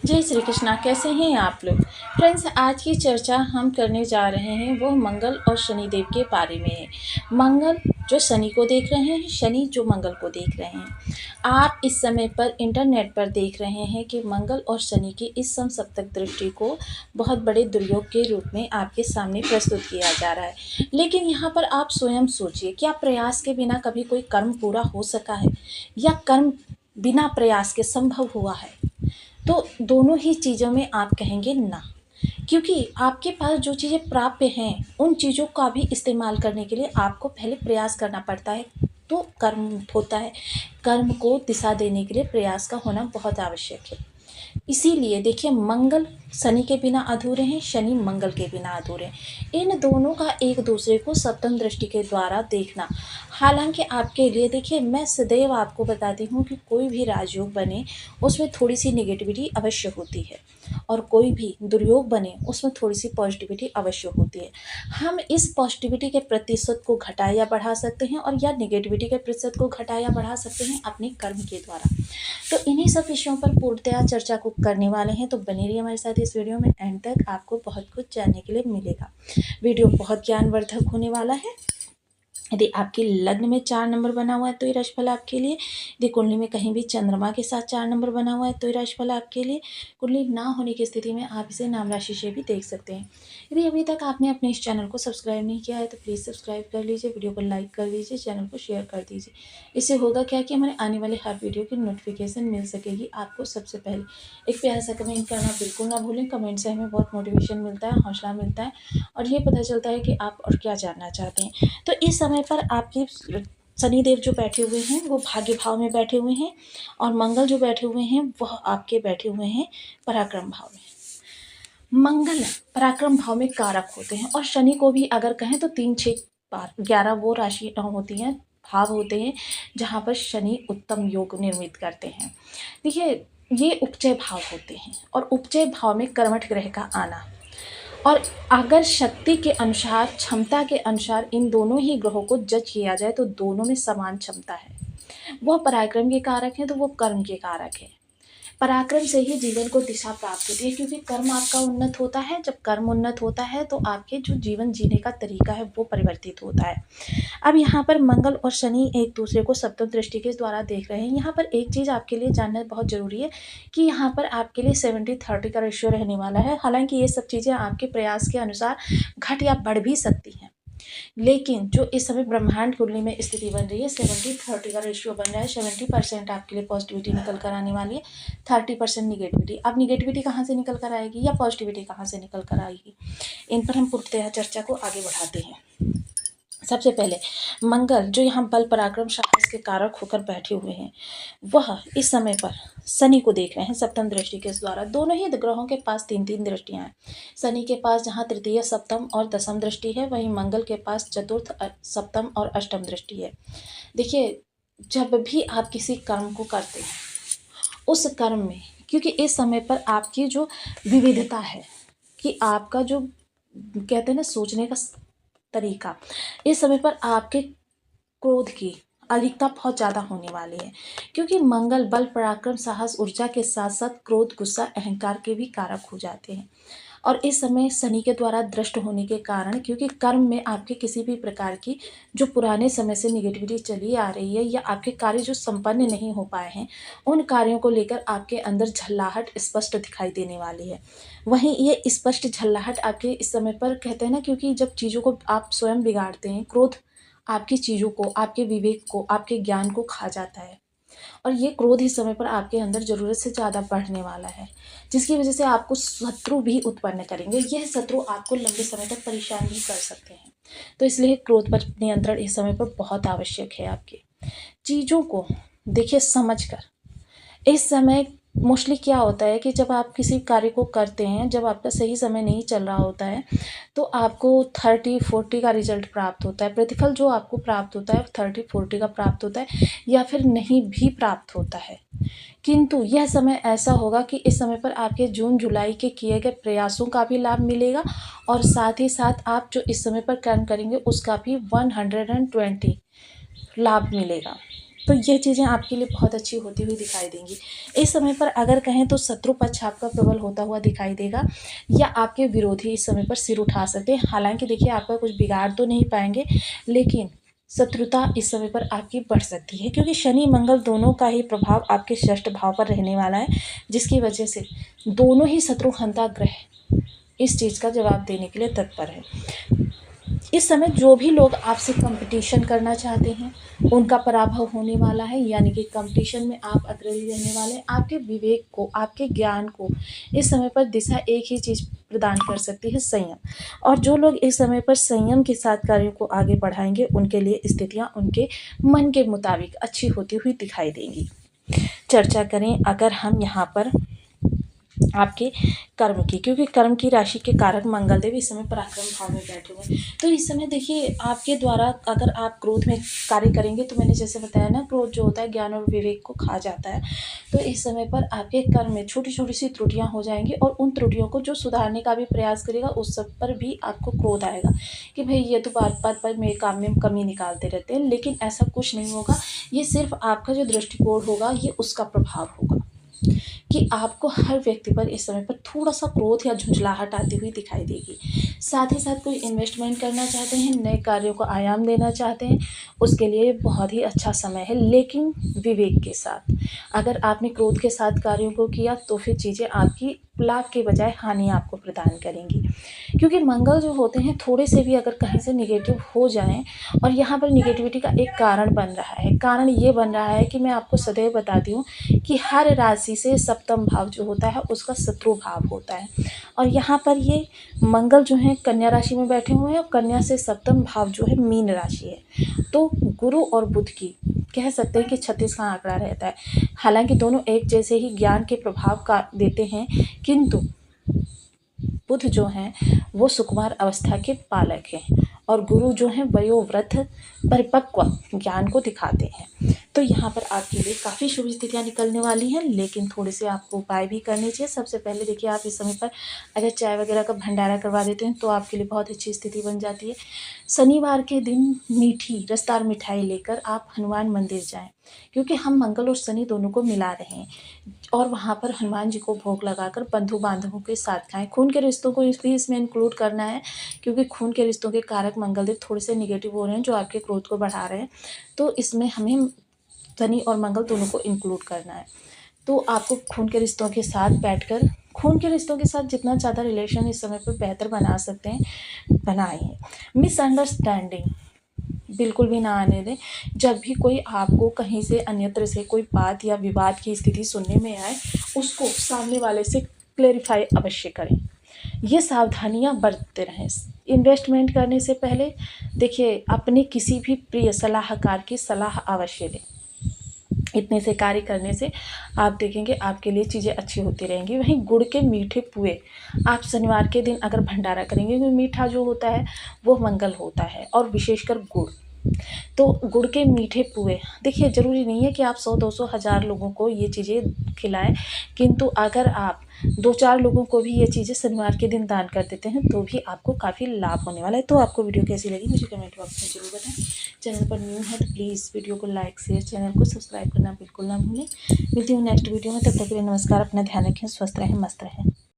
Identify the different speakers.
Speaker 1: जय श्री कृष्णा। कैसे हैं आप लोग फ्रेंड्स। आज की चर्चा हम करने जा रहे हैं वो मंगल और शनिदेव के बारे में है। मंगल जो शनि को देख रहे हैं, शनि जो मंगल को देख रहे हैं। आप इस समय पर इंटरनेट पर देख रहे हैं कि मंगल और शनि की इस समसप्तक दृष्टि को बहुत बड़े दुर्योग के रूप में आपके सामने प्रस्तुत किया जा रहा है। लेकिन यहाँ पर आप स्वयं सोचिए, क्या प्रयास के बिना कभी कोई कर्म पूरा हो सका है, या कर्म बिना प्रयास के संभव हुआ है? तो दोनों ही चीज़ों में आप कहेंगे ना, क्योंकि आपके पास जो चीज़ें प्राप्य हैं उन चीज़ों का भी इस्तेमाल करने के लिए आपको पहले प्रयास करना पड़ता है, तो कर्म होता है। कर्म को दिशा देने के लिए प्रयास का होना बहुत आवश्यक है। इसीलिए देखिए, मंगल शनि के बिना अधूरे हैं, शनि मंगल के बिना अधूरे हैं। इन दोनों का एक दूसरे को सप्तम दृष्टि के द्वारा देखना, हालांकि आपके लिए देखिए, मैं सदैव आपको बताती हूँ कि कोई भी राजयोग बने उसमें थोड़ी सी निगेटिविटी अवश्य होती है, और कोई भी दुर्योग बने उसमें थोड़ी सी पॉजिटिविटी अवश्य होती है। हम इस पॉजिटिविटी के प्रतिशत को घटा या बढ़ा सकते हैं, और या निगेटिविटी के प्रतिशत को घटा या बढ़ा सकते हैं अपने कर्म के द्वारा। तो इन्हीं सब विषयों पर पूर्णतया चर्चा को करने वाले हैं, तो बने रहिए हमारे साथ इस वीडियो में। एंड तक आपको बहुत कुछ जानने के लिए मिलेगा। वीडियो बहुत ज्ञानवर्धक होने वाला है। यदि आपके लग्न में 4 नंबर बना हुआ है तो ये राशिफल आपके लिए। यदि कुंडली में कहीं भी चंद्रमा के साथ 4 नंबर बना हुआ है तो ये राशिफल आपके लिए। कुंडली ना होने की स्थिति में आप इसे नाम राशि से भी देख सकते हैं। यदि अभी तक आपने अपने इस चैनल को सब्सक्राइब नहीं किया है तो प्लीज़ सब्सक्राइब कर लीजिए, वीडियो को लाइक कर दीजिए, चैनल को शेयर कर दीजिए। इससे होगा क्या कि हमारे आने वाले हर वीडियो की नोटिफिकेशन मिल सकेगी आपको सबसे पहले। एक प्यारा सा कमेंट करना बिल्कुल ना भूलें। कमेंट से हमें बहुत मोटिवेशन मिलता है, हौसला मिलता है, और ये पता चलता है कि आप और क्या जानना चाहते हैं। तो इस समय पर आपके शनिदेव जो बैठे हुए हैं वो भाग्य भाव में बैठे हुए हैं, और मंगल जो बैठे हुए हैं वह आपके बैठे हुए हैं पराक्रम भाव में। मंगल पराक्रम भाव में कारक होते हैं, और शनि को भी अगर कहें तो 3, 6, 11 वो राशि होती हैं, भाव होते हैं जहाँ पर शनि उत्तम योग निर्मित करते हैं। देखिए, ये उपचय भाव होते हैं, और उपचय भाव में कर्मठ ग्रह का आना, और अगर शक्ति के अनुसार, क्षमता के अनुसार इन दोनों ही ग्रहों को जज किया जाए तो दोनों में समान क्षमता है। वह पराक्रम के कारक हैं तो वो कर्म के कारक है। पराक्रम से ही जीवन को दिशा प्राप्त होती है, क्योंकि कर्म आपका उन्नत होता है। जब कर्म उन्नत होता है तो आपके जो जीवन जीने का तरीका है वो परिवर्तित होता है। अब यहाँ पर मंगल और शनि एक दूसरे को सप्तम दृष्टि के द्वारा देख रहे हैं। यहाँ पर एक चीज़ आपके लिए जानना बहुत ज़रूरी है कि यहाँ पर आपके लिए 70-30 का रेशियो रहने वाला है। हालांकि ये सब चीज़ें आपके प्रयास के अनुसार घट या बढ़ भी सकती हैं, लेकिन जो इस समय ब्रह्मांड कुंडली में स्थिति बन रही है, 70-30 का रेशियो बन रहा है। 70% आपके लिए पॉजिटिविटी निकल कर आने वाली है, 30% निगेटिविटी। अब निगेटिविटी कहाँ से निकल कर आएगी या पॉजिटिविटी कहाँ से निकल कर आएगी, इन पर हम पूर्णतः चर्चा को आगे बढ़ाते हैं। सबसे पहले मंगल जो यहाँ बल पराक्रम साहस के कारक होकर बैठे हुए हैं, वह इस समय पर शनि को देख रहे हैं सप्तम दृष्टि के द्वारा। दोनों ही ग्रहों के पास 3-3 दृष्टियां हैं। शनि के पास जहाँ तृतीय, सप्तम और दसम दृष्टि है, वहीं मंगल के पास चतुर्थ, सप्तम और अष्टम दृष्टि है। देखिए, जब भी आप किसी कर्म को करते हैं उस कर्म में, क्योंकि इस समय पर आपकी जो विविधता है कि आपका जो कहते हैं ना सोचने का तरीका, इस समय पर आपके क्रोध की अधिकता बहुत ज़्यादा होने वाली है, क्योंकि मंगल बल पराक्रम साहस ऊर्जा के साथ साथ क्रोध गुस्सा अहंकार के भी कारक हो जाते हैं। और इस समय शनि के द्वारा दृष्ट होने के कारण, क्योंकि कर्म में आपके किसी भी प्रकार की जो पुराने समय से निगेटिविटी चली आ रही है, या आपके कार्य जो संपन्न नहीं हो पाए हैं, उन कार्यों को लेकर आपके अंदर झल्लाहट स्पष्ट दिखाई देने वाली है। वहीं ये स्पष्ट झल्लाहट आपके इस समय पर कहते हैं ना, क्योंकि जब चीज़ों को आप स्वयं बिगाड़ते हैं, क्रोध आपकी चीज़ों को, आपके विवेक को, आपके ज्ञान को खा जाता है, और ये क्रोध इस समय पर आपके अंदर ज़रूरत से ज़्यादा बढ़ने वाला है, जिसकी वजह से आपको शत्रु भी उत्पन्न करेंगे। यह शत्रु आपको लंबे समय तक परेशान भी कर सकते हैं। तो इसलिए क्रोध पर नियंत्रण इस समय पर बहुत आवश्यक है। आपकी चीज़ों को देखिए समझ कर। इस समय मोस्टली क्या होता है कि जब आप किसी कार्य को करते हैं, जब आपका सही समय नहीं चल रहा होता है, तो आपको 30-40 का रिजल्ट प्राप्त होता है। प्रतिफल जो आपको प्राप्त होता है 30-40 का प्राप्त होता है, या फिर नहीं भी प्राप्त होता है। किंतु यह समय ऐसा होगा कि इस समय पर आपके जून जुलाई के किए गए प्रयासों का भी लाभ मिलेगा, और साथ ही साथ आप जो इस समय पर कर्म करेंगे उसका भी 120 लाभ मिलेगा। तो ये चीज़ें आपके लिए बहुत अच्छी होती हुई दिखाई देंगी। इस समय पर अगर कहें तो शत्रु पक्ष आपका प्रबल होता हुआ दिखाई देगा, या आपके विरोधी इस समय पर सिर उठा सकते हैं। हालाँकि देखिए आपका कुछ बिगाड़ तो नहीं पाएँगे, लेकिन शत्रुता इस समय पर आपकी बढ़ सकती है, क्योंकि शनि मंगल दोनों का ही प्रभाव आपके षष्ठ भाव पर रहने वाला है, जिसकी वजह से दोनों ही शत्रुहंता ग्रह इस चीज़ का जवाब देने के लिए तत्पर है। इस समय जो भी लोग आपसे कंपटीशन करना चाहते हैं उनका पराभव होने वाला है, यानी कि कंपटीशन में आप अग्रणी रहने वाले हैं। आपके विवेक को, आपके ज्ञान को इस समय पर दिशा एक ही चीज़ प्रदान कर सकती है, संयम। और जो लोग इस समय पर संयम के साथ कार्यों को आगे बढ़ाएंगे उनके लिए स्थितियाँ उनके मन के मुताबिक अच्छी होती हुई दिखाई देंगी। चर्चा करें अगर हम यहाँ पर आपके कर्म की, क्योंकि कर्म की राशि के कारक मंगल देव इस समय पराक्रम भाव में बैठे हुए हैं। तो इस समय देखिए आपके द्वारा अगर आप क्रोध में कार्य करेंगे, तो मैंने जैसे बताया ना, क्रोध जो होता है ज्ञान और विवेक को खा जाता है। तो इस समय पर आपके कर्म में छोटी छोटी सी त्रुटियां हो जाएंगी, और उन त्रुटियों को जो सुधारने का भी प्रयास करेगा उस सब पर भी आपको क्रोध आएगा कि भाई ये तो बार बार पर मेरे काम में कमी निकालते रहते हैं। लेकिन ऐसा कुछ नहीं होगा, ये सिर्फ आपका जो दृष्टिकोण होगा ये उसका प्रभाव होगा कि आपको हर व्यक्ति पर इस समय पर थोड़ा सा क्रोध या झुंझलाहट आती हुई दिखाई देगी। साथ ही साथ कोई इन्वेस्टमेंट करना चाहते हैं, नए कार्यों को आयाम देना चाहते हैं, उसके लिए बहुत ही अच्छा समय है, लेकिन विवेक के साथ। अगर आपने क्रोध के साथ कार्यों को किया तो फिर चीज़ें आपकी लाभ के बजाय हानि आपको प्रदान करेंगी, क्योंकि मंगल जो होते हैं थोड़े से भी अगर कहीं से निगेटिव हो जाएं, और यहाँ पर निगेटिविटी का एक कारण बन रहा है। कारण ये बन रहा है कि मैं आपको सदैव बताती हूँ कि हर राशि से सप्तम भाव जो होता है उसका शत्रु भाव होता है, और यहाँ पर ये मंगल जो है कन्या राशि में बैठे हुए हैं, और कन्या से सप्तम भाव जो है मीन राशि है। तो गुरु और बुध की कह सकते हैं कि 36 का आंकड़ा रहता है। हालांकि दोनों एक जैसे ही ज्ञान के प्रभाव का देते हैं, किंतु बुध जो हैं वो सुकुमार अवस्था के पालक हैं, और गुरु जो हैं वयोवृद्ध परिपक्व ज्ञान को दिखाते हैं। तो यहाँ पर आपके लिए काफ़ी शुभ स्थितियाँ निकलने वाली हैं, लेकिन थोड़े से आपको उपाय भी करने चाहिए। सबसे पहले देखिए आप इस समय पर अगर चाय वगैरह का भंडारा करवा देते हैं तो आपके लिए बहुत अच्छी स्थिति बन जाती है। शनिवार के दिन मीठी रसदार मिठाई लेकर आप हनुमान मंदिर जाएं, क्योंकि हम मंगल और शनि दोनों को मिला रहे हैं, और वहाँ पर हनुमान जी को भोग लगाकर बंधु बांधवों के साथ खाएं। खून के रिश्तों को भी इसमें इंक्लूड करना है, क्योंकि खून के रिश्तों के कारक मंगलदेव थोड़े से निगेटिव हो रहे हैं जो आपके क्रोध को बढ़ा रहे हैं। तो इसमें हमें शनि और मंगल दोनों को इंक्लूड करना है। तो आपको खून के रिश्तों के साथ बैठकर, खून के रिश्तों के साथ जितना ज़्यादा रिलेशन इस समय पर बेहतर बना सकते हैं बनाएं। मिसअंडरस्टैंडिंग बिल्कुल भी ना आने दें। जब भी कोई आपको कहीं से अन्यत्र से कोई बात या विवाद की स्थिति सुनने में आए, उसको सामने वाले से क्लेरिफाई अवश्य करें। ये सावधानियां बरतते रहें। इन्वेस्टमेंट करने से पहले देखिए अपने किसी भी प्रिय सलाहकार की सलाह अवश्य लें। इतने से कार्य करने से आप देखेंगे आपके लिए चीज़ें अच्छी होती रहेंगी। वहीं गुड़ के मीठे पुए आप शनिवार के दिन अगर भंडारा करेंगे, क्योंकि मीठा जो होता है वो मंगल होता है, और विशेषकर गुड़। तो गुड़ के मीठे पुए देखिए ज़रूरी नहीं है कि आप 100-200 हज़ार लोगों को ये चीज़ें खिलाएं, किंतु अगर आप 2-4 लोगों को भी ये चीज़ें शनिवार के दिन दान कर देते हैं तो भी आपको काफ़ी लाभ होने वाला है। तो आपको वीडियो कैसी लगी मुझे कमेंट बॉक्स में ज़रूर बताएं। चैनल पर न्यू है तो प्लीज़ वीडियो को लाइक शेयर, चैनल को सब्सक्राइब करना बिल्कुल ना भूलें। मिलती हूँ नेक्स्ट वीडियो में, तब तक के लिए नमस्कार। अपना ध्यान रखें, स्वस्थ रहें, मस्त रहें।